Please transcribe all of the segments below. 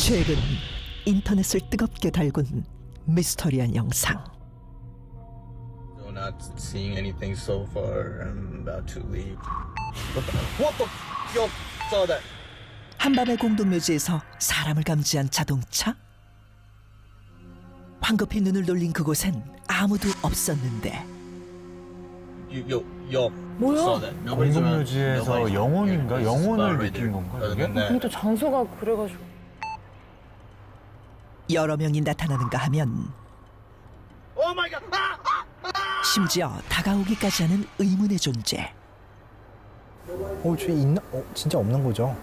최근 인터넷을 뜨겁게 달군 미스터리한 영상. So not seeing anything so far. I'm about to leave. What the? Yo, saw that. 한밤의 공동묘지에서 사람을 감지한 자동차? 황급히 눈을 돌린 그곳엔 아무도 없었는데 Yo. 뭐야? Saw that. Nobody's around. 공동묘지에서 Nobody's 영혼인가? here. This is 영혼을 about 느낀 건가, Other 이게? than that, 근데 또 장소가 그래가지고. 여러 명이 나타나는가 하면 Oh my God! 심지어 다가오기까지 하는 의문의 존재. 저 있나? 진짜 없는 거죠?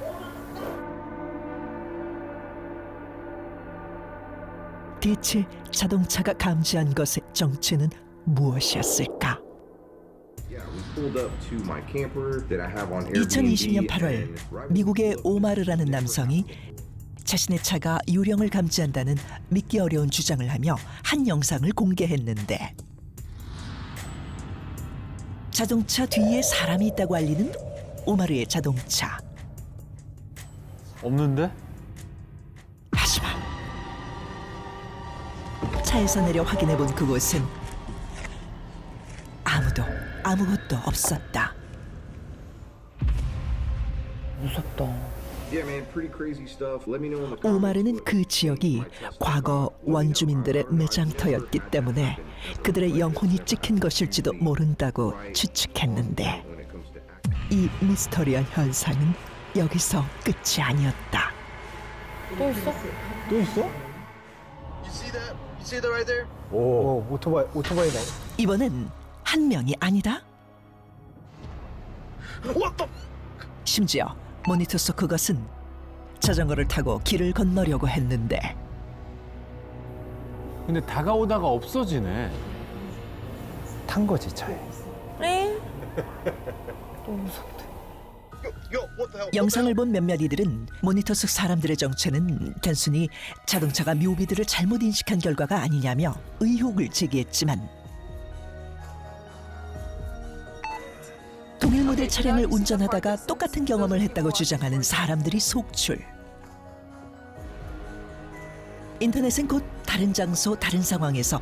대체 자동차가 감지한 것의 정체는 무엇이었을까? 2020년 8월 미국의 오마르라는 남성이 자신의 차가 유령을 감지한다는 믿기 어려운 주장을 하며 한 영상을 공개했는데 자동차 뒤에 사람이 있다고 알리는 오마르의 자동차. 없는데? 하지만 차에서 내려 확인해본 그곳은 아무것도 없었다. 무섭다. 오마르는 그 지역이 과거 원주민들의 매장터였기 때문에 그들의 영혼이 찍힌 것일지도 모른다고 추측했는데 이 미스터리한 현상은 여기서 끝이 아니었다. 또 있어? 또 있어? You see that? You see that right there? 오, 오토바이다. 이번엔 한 명이 아니다. What the? 심지어 모니터 속 그것은 자전거를 타고 길을 건너려고 했는데 근데 다가오다가 없어지네. 탄 거지, 차에. 에? 또 무섭다. Yo, what the hell? 영상을 본 몇몇 이들은 모니터 속 사람들의 정체는 단순히 자동차가 묘비들을 잘못 인식한 결과가 아니냐며 의혹을 제기했지만 동일 모델 차량을 운전하다가 똑같은 경험을 했다고 주장하는 사람들이 속출. 인터넷은 곧 다른 장소, 다른 상황에서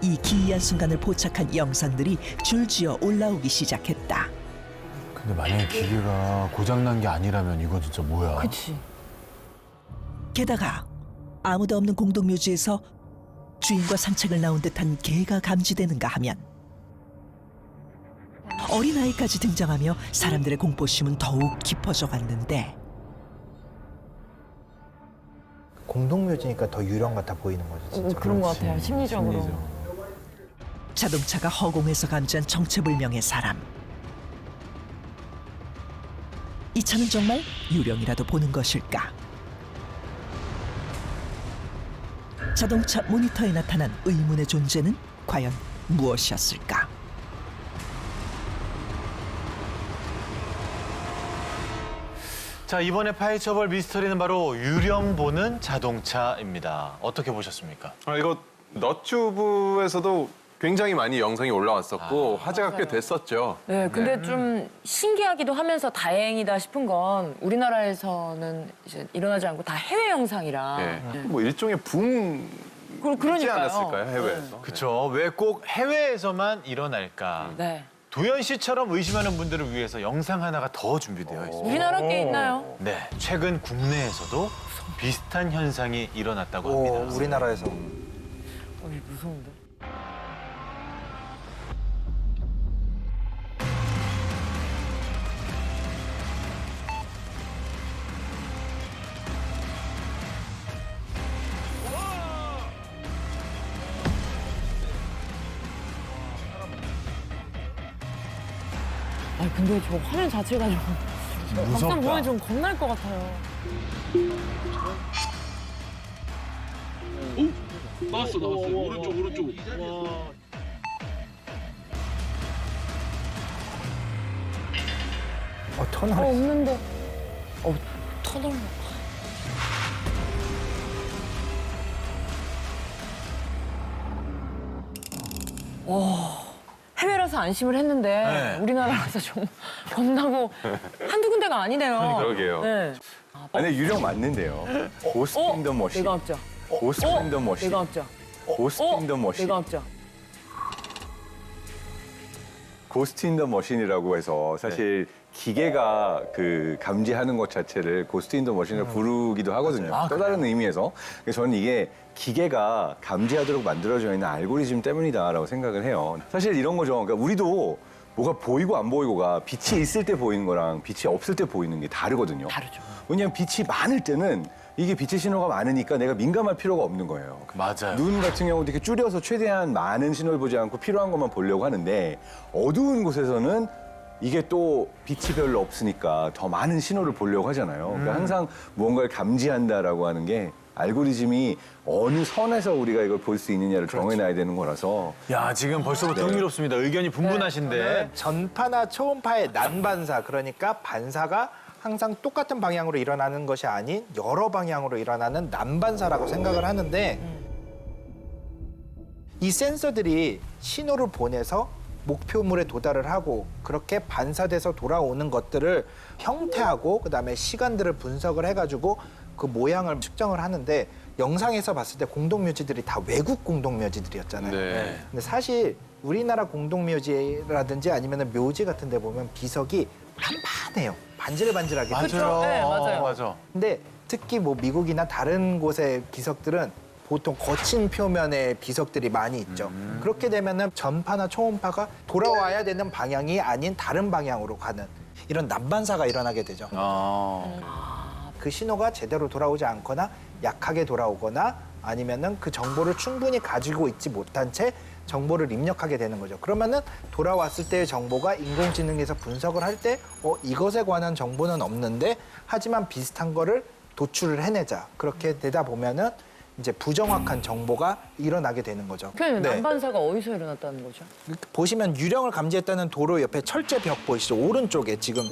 이 기이한 순간을 포착한 영상들이 줄지어 올라오기 시작했다. 근데 만약에 기계가 고장난 게 아니라면 이거 진짜 뭐야? 그치. 게다가 아무도 없는 공동묘지에서 주인과 산책을 나온 듯한 개가 감지되는가 하면 어린아이까지 등장하며 사람들의 공포심은 더욱 깊어져 갔는데 공동묘지니까 더 유령 같아 보이는 거죠, 진짜. 그런 것 같아요. 심리적으로. 자동차가 허공에서 감지한 정체불명의 사람. 이 차는 정말 유령이라도 보는 것일까? 자동차 모니터에 나타난 의문의 존재는 과연 무엇이었을까? 자, 이번에 파헤쳐볼 미스터리는 바로 유령 보는 자동차입니다. 어떻게 보셨습니까? 이거 너튜브에서도 굉장히 많이 영상이 올라왔었고 화제가 꽤 됐었죠. 네, 근데 좀 신기하기도 하면서 다행이다 싶은 건 우리나라에서는 이제 일어나지 않고 다 해외 영상이라. 네. 뭐 일종의 붐이지 그러니까요. 않았을까요, 해외에서? 그렇죠. 왜 꼭 해외에서만 일어날까? 네. 도연 씨처럼 의심하는 분들을 위해서 영상 하나가 더 준비되어 있습니다. 우리나라 게 있나요? 네, 최근 국내에서도 비슷한 현상이 일어났다고 합니다. 우리나라에서. 어이, 무서운데. 아 근데 저 화면 자체가 좀 막상 보면 좀 겁날 것 같아요. 나왔어. 오른쪽. 터널. 없는데. 터널. 해외라서 해외라서 안심을 했는데 네. 우리나라라서 좀 겁나고 한두 군데가 아니네요. 그러게요. 네. 아니 유령 맞는데요. 고스트 인 더 머신. 내가 합자. 고스트 인 더 머신. 내가 합자. 고스트 인 더 머신. 내가 합자. 고스트 인 더 머신이라고 해서 사실 기계가 그 감지하는 것 자체를 고스트 인 더 머신을 부르기도 하거든요. 또 다른 의미에서. 그래서 저는 이게 기계가 감지하도록 만들어져 있는 알고리즘 때문이다라고 생각을 해요. 사실 이런 거죠. 그러니까 우리도 뭐가 보이고 안 보이고가 빛이 있을 때 보이는 거랑 빛이 없을 때 보이는 게 다르거든요. 다르죠. 왜냐하면 빛이 많을 때는 이게 빛의 신호가 많으니까 내가 민감할 필요가 없는 거예요. 맞아요. 눈 같은 경우도 이렇게 줄여서 최대한 많은 신호를 보지 않고 필요한 것만 보려고 하는데 어두운 곳에서는 이게 또 빛이 별로 없으니까 더 많은 신호를 보려고 하잖아요. 그러니까 항상 무언가를 감지한다라고 하는 게 알고리즘이 어느 선에서 우리가 이걸 볼 수 있느냐를 정해놔야 되는 거라서 야, 지금 벌써부터 흥미롭습니다. 의견이 분분하신데. 전파나 초음파의 난반사, 그러니까 반사가 항상 똑같은 방향으로 일어나는 것이 아닌 여러 방향으로 일어나는 난반사라고 생각을 하는데 이 센서들이 신호를 보내서 목표물에 도달을 하고 그렇게 반사돼서 돌아오는 것들을 형태하고 그다음에 시간들을 분석을 해가지고 그 모양을 측정을 하는데 영상에서 봤을 때 공동묘지들이 다 외국 공동묘지들이었잖아요. 네. 근데 사실 우리나라 공동묘지라든지 아니면 묘지 같은 데 보면 비석이 판판해요. 반질반질하게. 맞아요. 네, 맞아요. 맞아. 근데 특히 뭐 미국이나 다른 곳의 비석들은 보통 거친 표면의 비석들이 많이 있죠. 그렇게 되면은 전파나 초음파가 돌아와야 되는 방향이 아닌 다른 방향으로 가는 이런 난반사가 일어나게 되죠. 그 신호가 제대로 돌아오지 않거나 약하게 돌아오거나 아니면은 그 정보를 충분히 가지고 있지 못한 채 정보를 입력하게 되는 거죠. 그러면은 돌아왔을 때의 정보가 인공지능에서 분석을 할 때 이것에 관한 정보는 없는데 하지만 비슷한 거를 도출을 해내자. 그렇게 되다 보면은 이제 부정확한 정보가 일어나게 되는 거죠. 그럼 네. 난반사가 어디서 일어났다는 거죠? 보시면 유령을 감지했다는 도로 옆에 철제 벽 보이시죠? 오른쪽에 지금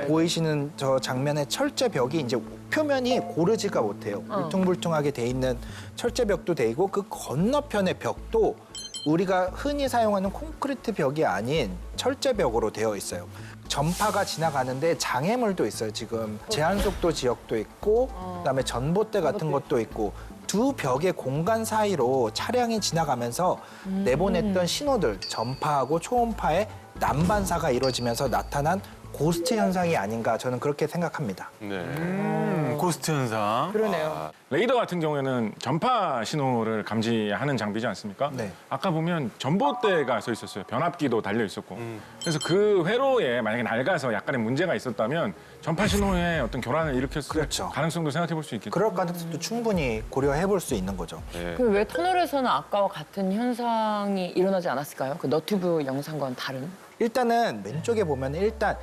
보이시는 저 장면의 철제 벽이 이제 표면이 고르지가 못해요. 울퉁불퉁하게 돼 있는 철제 벽도 돼 있고 그 건너편의 벽도 우리가 흔히 사용하는 콘크리트 벽이 아닌 철제 벽으로 되어 있어요. 전파가 지나가는데 장애물도 있어요. 지금 제한 속도 지역도 있고 그다음에 전봇대 같은 것도 있고 두 벽의 공간 사이로 차량이 지나가면서 내보냈던 신호들, 전파하고 초음파의 난반사가 이루어지면서 나타난 고스트 현상이 아닌가 저는 그렇게 생각합니다. 고스트 현상. 그러네요. 레이더 같은 경우에는 전파 신호를 감지하는 장비지 않습니까? 네. 아까 보면 전봇대가 써 있었어요. 변압기도 달려 있었고. 그래서 그 회로에 만약에 낡아서 약간의 문제가 있었다면 전파 신호에 어떤 교란을 일으켰을 그렇죠. 가능성도 생각해 볼 수 있겠죠. 그럴 가능성도 충분히 고려해 볼 수 있는 거죠. 그럼 왜 터널에서는 아까와 같은 현상이 일어나지 않았을까요? 그 너튜브 영상과는 다른? 일단은 왼쪽에 보면 일단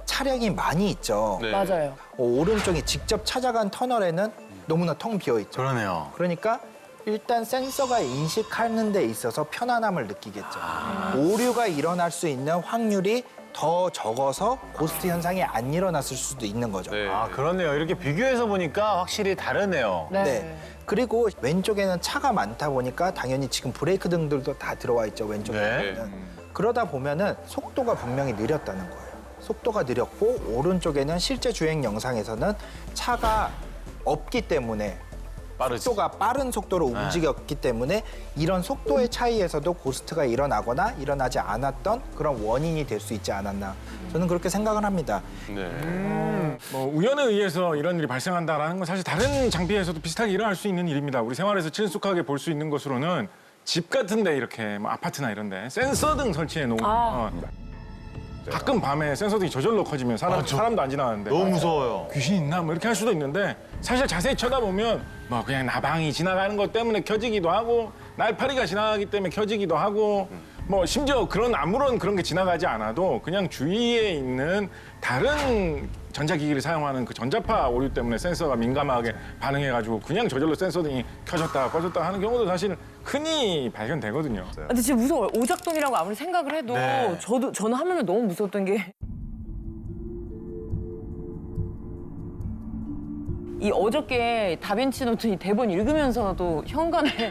차량이 많이 있죠. 맞아요. 오른쪽에 직접 찾아간 터널에는 너무나 텅 비어 있죠. 그러네요. 그러니까 일단 센서가 인식하는 데 있어서 편안함을 느끼겠죠. 오류가 일어날 수 있는 확률이 더 적어서 고스트 현상이 안 일어났을 수도 있는 거죠. 아, 그렇네요. 이렇게 비교해서 보니까 확실히 다르네요. 네. 그리고 왼쪽에는 차가 많다 보니까 당연히 지금 브레이크 등들도 다 들어와 있죠, 왼쪽에는. 그러다 보면은 속도가 분명히 느렸다는 거예요. 속도가 느렸고 오른쪽에는 실제 주행 영상에서는 차가 없기 때문에 빠르지. 속도가 빠른 속도로 움직였기 때문에 이런 속도의 차이에서도 고스트가 일어나거나 일어나지 않았던 그런 원인이 될 수 있지 않았나. 저는 그렇게 생각을 합니다. 뭐 우연에 의해서 이런 일이 발생한다라는 건 사실 다른 장비에서도 비슷하게 일어날 수 있는 일입니다. 우리 생활에서 친숙하게 볼 수 있는 것으로는 집 같은데 이렇게 뭐 아파트나 이런데 센서 등 설치해 놓은 가끔 밤에 센서 등이 저절로 커지면 사람도 안 지나가는데 너무 무서워요. 귀신 있나 뭐 이렇게 할 수도 있는데 사실 자세히 쳐다보면 뭐 그냥 나방이 지나가는 것 때문에 켜지기도 하고 날파리가 지나가기 때문에 켜지기도 하고 뭐 심지어 아무런 그런 게 지나가지 않아도 그냥 주위에 있는 다른 전자기기를 사용하는 그 전자파 오류 때문에 센서가 민감하게 반응해가지고 그냥 저절로 센서 등이 켜졌다 꺼졌다 하는 경우도 사실 흔히 발견되거든요. 근데 진짜 무서워요. 오작동이라고 아무리 생각을 해도 네. 저는 하면은 너무 무서웠던 게 이 어저께 다빈치 노트 이 대본 읽으면서도 현관에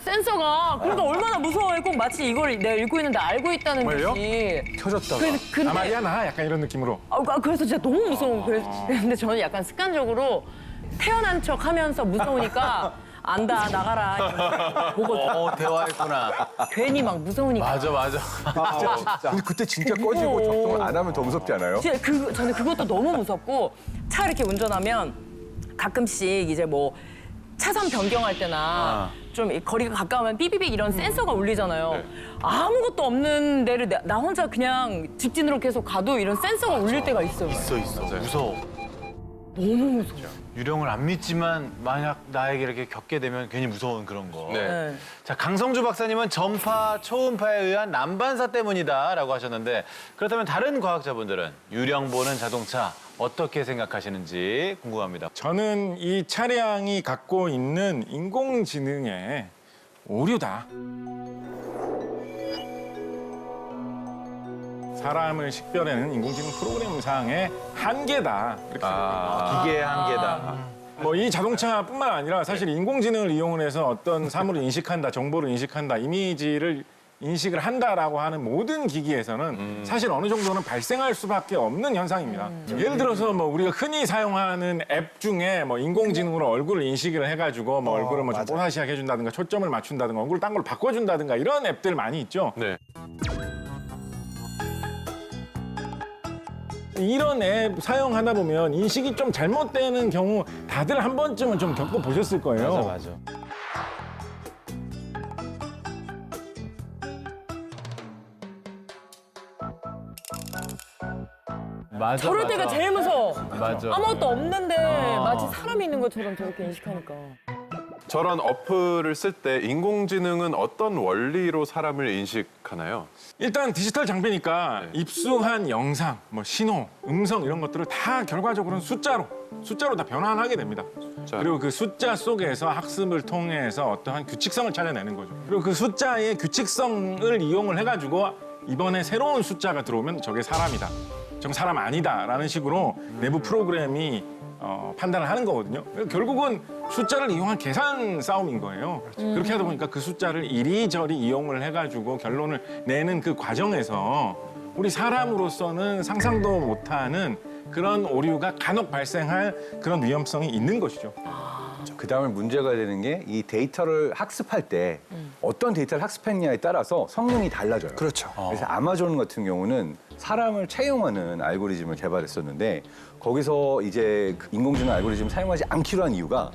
센서가. 그러니까 얼마나 무서워요. 꼭 마치 이걸 내가 읽고 있는데 알고 있다는 정말요? 듯이. 켜졌다가. 근데 아 말이야 나 약간 이런 느낌으로. 그래서 진짜 너무 무서워. 근데 저는 약간 습관적으로 태어난 척 하면서 무서우니까 안다 나가라 보고 대화했구나. 괜히 막 무서우니까. 맞아. 근데 그때 진짜 꺼지고 그거. 적응을 안 하면 더 무섭지 않아요? 진짜 저는 그것도 너무 무섭고 차 이렇게 운전하면 가끔씩 이제 뭐 차선 변경할 때나 좀 거리가 가까우면 삐삐삐 이런 센서가 울리잖아요. 아무것도 없는 데를 나 혼자 그냥 직진으로 계속 가도 이런 센서가 울릴 때가 있어요. 있어. 무서워. 너무 무서워. 유령을 안 믿지만 만약 나에게 이렇게 겪게 되면 괜히 무서운 그런 거. 네. 자, 강성주 박사님은 전파, 초음파에 의한 난반사 때문이다라고 하셨는데 그렇다면 다른 과학자분들은 유령 보는 자동차 어떻게 생각하시는지 궁금합니다. 저는 이 차량이 갖고 있는 인공지능의 오류다. 사람을 식별해내는 인공지능 프로그램상의 한계다. 이렇게 생각합니다. 기계의 한계다. 뭐 이 자동차뿐만 아니라 사실 인공지능을 이용을 해서 어떤 사물을 인식한다, 정보를 인식한다, 이미지를 인식을 한다라고 하는 모든 기기에서는 사실 어느 정도는 발생할 수밖에 없는 현상입니다. 예를 들어서 뭐 우리가 흔히 사용하는 앱 중에 뭐 인공지능으로 얼굴을 인식을 해가지고 뭐 얼굴을 뭐 좀 뽀사시하게 해준다든가 초점을 맞춘다든가 얼굴을 딴 걸로 바꿔준다든가 이런 앱들 많이 있죠. 네. 이런 앱 사용하다 보면 인식이 좀 잘못되는 경우 다들 한 번쯤은 좀 겪어보셨을 거예요. 맞아. 맞아. 저럴 때가 제일 무서워. 맞아. 아무것도 없는데 마치 사람이 있는 것처럼 저렇게 인식하니까. 저런 어플을 쓸 때 인공지능은 어떤 원리로 사람을 인식하나요? 일단 디지털 장비니까 입수한 영상, 뭐 신호, 음성 이런 것들을 다 결과적으로는 숫자로 다 변환하게 됩니다. 그리고 그 숫자 속에서 학습을 통해서 어떠한 규칙성을 찾아내는 거죠. 그리고 그 숫자의 규칙성을 이용을 해가지고 이번에 새로운 숫자가 들어오면 저게 사람이다. 저건 사람 아니다라는 식으로 내부 프로그램이 판단을 하는 거거든요. 결국은 숫자를 이용한 계산 싸움인 거예요. 그렇게 하다 보니까 그 숫자를 이리저리 이용을 해가지고 결론을 내는 그 과정에서 우리 사람으로서는 상상도 못하는 그런 오류가 간혹 발생할 그런 위험성이 있는 것이죠. 그 다음에 문제가 되는 게 이 데이터를 학습할 때 어떤 데이터를 학습했냐에 따라서 성능이 달라져요. 그렇죠. 그래서 아마존 같은 경우는 사람을 채용하는 알고리즘을 개발했었는데 거기서 이제 그 인공지능 알고리즘을 사용하지 않기로 한 이유가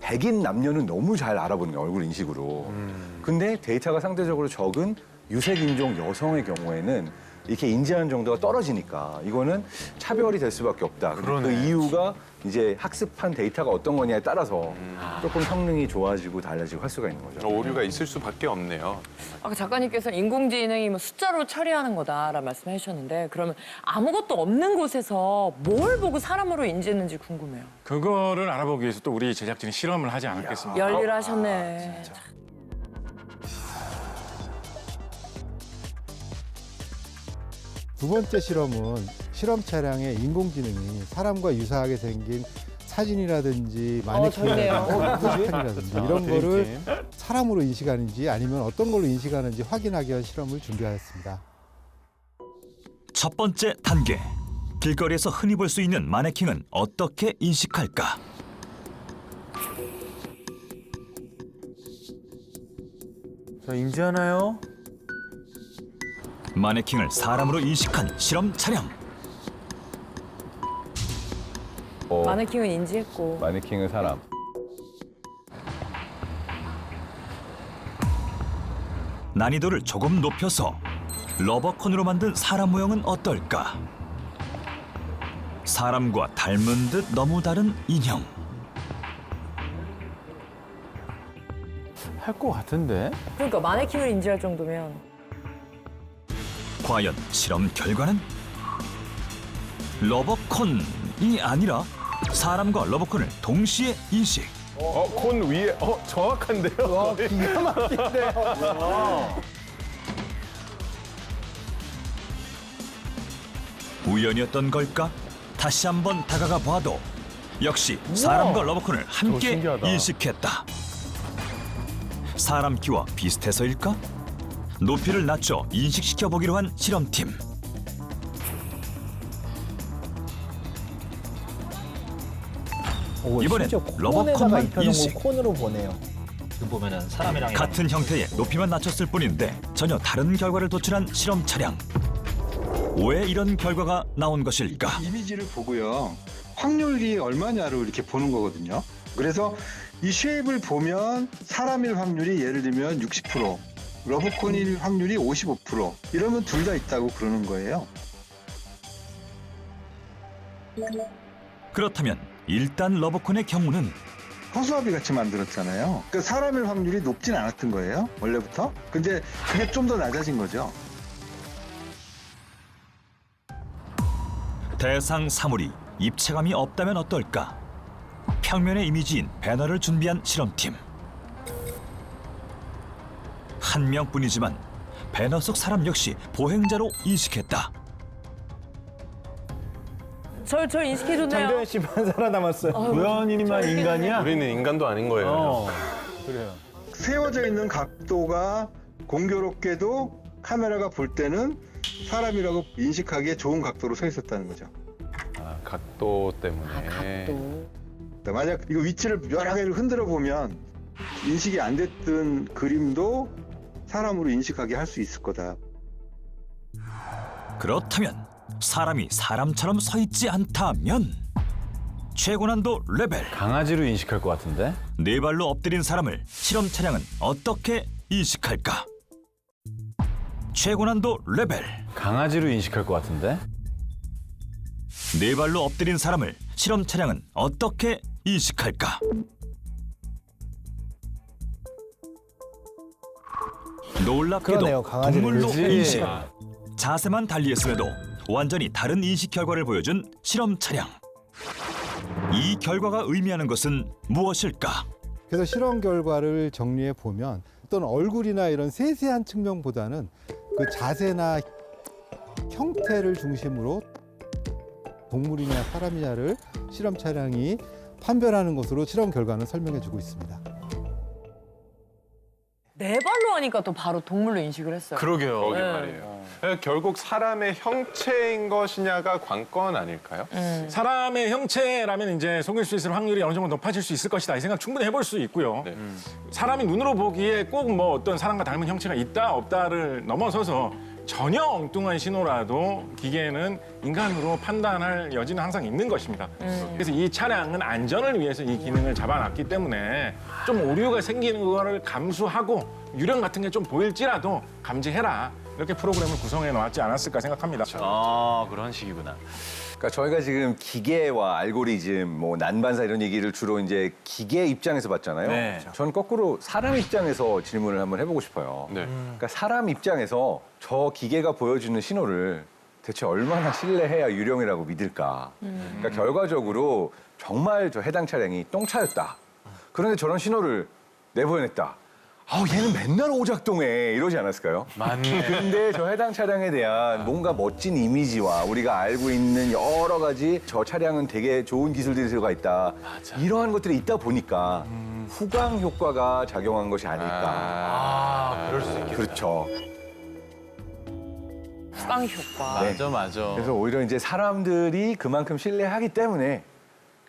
백인 남녀는 너무 잘 알아보는 거예요, 얼굴 인식으로. 근데 데이터가 상대적으로 적은 유색인종 여성의 경우에는 이렇게 인지하는 정도가 떨어지니까 이거는 차별이 될 수밖에 없다. 근데 그 이유가 이제 학습한 데이터가 어떤 거냐에 따라서 조금 성능이 좋아지고 달라지고 할 수가 있는 거죠. 오류가 있을 수밖에 없네요. 아까 작가님께서 인공지능이 뭐 숫자로 처리하는 거다라는 말씀해 주셨는데 그러면 아무것도 없는 곳에서 뭘 보고 사람으로 인지했는지 궁금해요. 그거를 알아보기 위해서 또 우리 제작진이 실험을 하지 않았겠습니까? 열일하셨네. 두 번째 실험은 실험 차량의 인공지능이 사람과 유사하게 생긴 사진이라든지 마네킹이라든지 이런 거를 사람으로 인식하는지 아니면 어떤 걸로 인식하는지 확인하기 위한 실험을 준비하였습니다. 첫 번째 단계. 길거리에서 흔히 볼 수 있는 마네킹은 어떻게 인식할까? 자, 인지하나요? 마네킹을 사람으로 인식한 실험 차량. 마네킹은 인지했고. 마네킹은 사람. 난이도를 조금 높여서 러버콘으로 만든 사람 모형은 어떨까? 사람과 닮은 듯 너무 다른 인형. 할 것 같은데? 그러니까 마네킹을 인지할 정도면. 과연 실험 결과는? 러버콘이 아니라 사람과 러버콘을 동시에 인식. 콘 위에, 정확한데요? 기가 막힌데요. 우연이었던 걸까? 다시 한번 다가가 봐도 역시 사람과 러버콘을 함께 인식했다. 사람 키와 비슷해서일까? 높이를 낮춰 인식시켜 보기로 한 실험팀. 이번엔 로봇콘만 인식. 콘으로 보네요. 같은 형태의 높이만 낮췄을 뿐인데 전혀 다른 결과를 도출한 실험 차량. 왜 이런 결과가 나온 것일까? 이미지를 보고요. 확률이 얼마냐로 이렇게 보는 거거든요. 그래서 이 쉐입을 보면 사람일 확률이 예를 들면 60%, 러브콘일 확률이 55%, 이러면 둘 다 있다고 그러는 거예요. 그렇다면 일단 러브콘의 경우는 허수아비 같이 만들었잖아요. 그러니까 사람일 확률이 높진 않았던 거예요, 원래부터. 근데 그게 좀 더 낮아진 거죠. 대상 사물이 입체감이 없다면 어떨까? 평면의 이미지인 배너를 준비한 실험팀. 한 명뿐이지만 배너 속 사람 역시 보행자로 인식했다. 저 인식해줬네요. 장도연 씨만 살아남았어요. 우연히만 인간이야? 우리는 인간도 아닌 거예요. 그래요. 세워져 있는 각도가 공교롭게도 카메라가 볼 때는 사람이라고 인식하기에 좋은 각도로 서 있었다는 거죠. 각도 때문에. 그러니까 만약 이거 위치를 여러 개를 흔들어 보면 인식이 안 됐던 그림도 사람으로 인식하게 할 수 있을 거다. 그렇다면 사람이 사람처럼 서 있지 않다면 최고난도 레벨. 강아지로 인식할 것 같은데? 네 발로 엎드린 사람을 실험 차량은 어떻게 인식할까? 최고난도 레벨. 강아지로 인식할 것 같은데? 네 발로 엎드린 사람을 실험 차량은 어떻게 인식할까? 놀랍게도 그러네요, 강아지를. 동물로 그치? 인식. 자세만 달리했음에도 완전히 다른 인식 결과를 보여준 실험 차량. 이 결과가 의미하는 것은 무엇일까? 그래서 실험 결과를 정리해 보면 어떤 얼굴이나 이런 세세한 측면보다는 그 자세나 형태를 중심으로 동물이냐 사람이냐를 실험 차량이 판별하는 것으로 실험 결과는 설명해주고 있습니다. 네 발로 하니까 또 바로 동물로 인식을 했어요. 그러게요. 그러게 네. 말이에요. 결국 사람의 형체인 것이냐가 관건 아닐까요? 사람의 형체라면 이제 속일 수 있을 확률이 어느 정도 높아질 수 있을 것이다. 이 생각 충분히 해볼 수 있고요. 네. 사람이 눈으로 보기에 꼭 뭐 어떤 사람과 닮은 형체가 있다 없다를 넘어서서 전혀 엉뚱한 신호라도 기계는 인간으로 판단할 여지는 항상 있는 것입니다. 그래서 이 차량은 안전을 위해서 이 기능을 잡아놨기 때문에 좀 오류가 생기는 거를 감수하고 유령 같은 게 좀 보일지라도 감지해라. 이렇게 프로그램을 구성해 놓았지 않았을까 생각합니다. 아, 그런 식이구나. 그러니까 저희가 지금 기계와 알고리즘, 뭐 난반사 이런 얘기를 주로 이제 기계 입장에서 봤잖아요. 네. 저는 거꾸로 사람 입장에서 질문을 한번 해보고 싶어요. 네. 그러니까 사람 입장에서 저 기계가 보여주는 신호를 대체 얼마나 신뢰해야 유령이라고 믿을까. 그러니까 결과적으로 정말 저 해당 차량이 똥차였다. 그런데 저런 신호를 내보냈다. 얘는 맨날 오작동해 이러지 않았을까요? 맞네. 근데 저 해당 차량에 대한 뭔가 멋진 이미지와 우리가 알고 있는 여러 가지 저 차량은 되게 좋은 기술들이 들어가 있다. 이러한 것들이 있다 보니까 후광 효과가 작용한 것이 아닐까. 그럴 수 있겠다. 그렇죠. 후광 효과. 맞아, 맞아. 그래서 오히려 이제 사람들이 그만큼 신뢰하기 때문에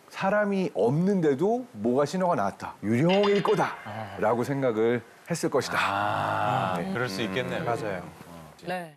사람이 없는데도 뭐가 신호가 나왔다. 유령일 거다라고 생각을 했을 것이다. 그럴 수 있겠네요. 맞아요. 네.